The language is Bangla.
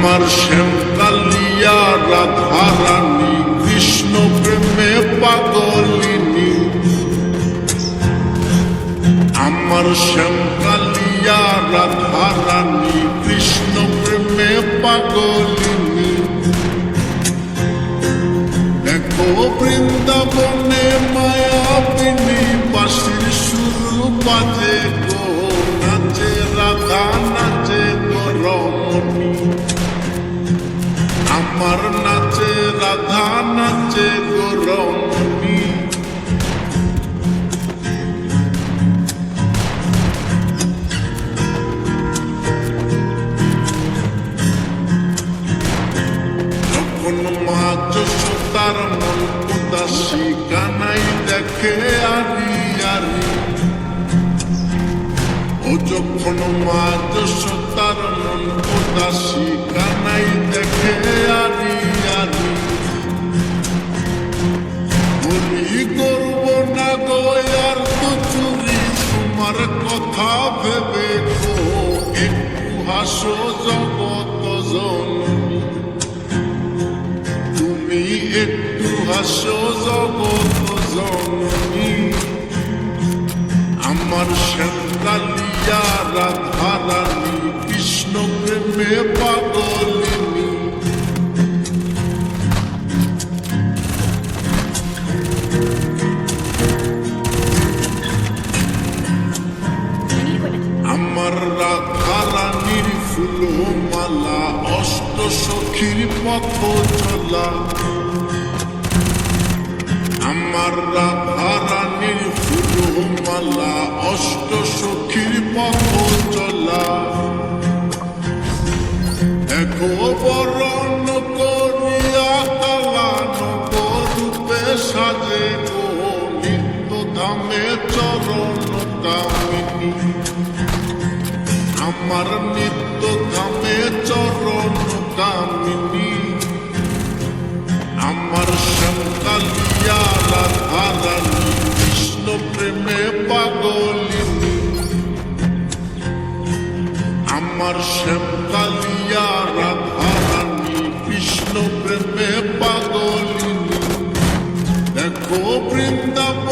আমার শ্যামকালিয়া রাধা রানী কৃষ্ণ প্রেমে পাগলিনী। আমার শ্যামকালিয়া রাধা রানী কৃষ্ণ প্রেমে পাগলিনী। দেখো বৃন্দাবনে মায়াবিনী বাঁশির সুর বাজে গো, নাচে রাধা নাচে গো রমণী। আমার নাচে রাধা নাচে গো রমণী। যখন মা যশোদার মন উদাসী কানাই দেখে আরি আরি। ও যখন মা যশোদার মন উদাসী কানাই দেখে আরি আরি। বলি করব না গো আর তো চুরি তোমার কথা ভেবে গো, একটু হাসো জগত জননী। তুমি একটু হাসো জগত জননী। আমার শ্যামকালিয়া রাধা রানী কৃষ্ণ প্রেমে পাগলিনী। আমার রাধা রানীর ফুল মালা অষ্ট সখীর পথ চলা। আমার রাধা রানীর ফুল মালা অষ্ট সখীর পথ চলা। দেখো বরণ করিয়া কালা নবরূপে সাজে গো, নিত্য ধামে চরণ কামিনী। আমার নিত্য ধামে চরণ কামিনী। আমার শ্যামকালিয়া রাধা রানী কৃষ্ণ প্রেমে পাগলিনী। আমার শ্যামকালিয়া রাধা রানী কৃষ্ণ প্রেমে পাগলিনী। দেখো বৃন্দাবন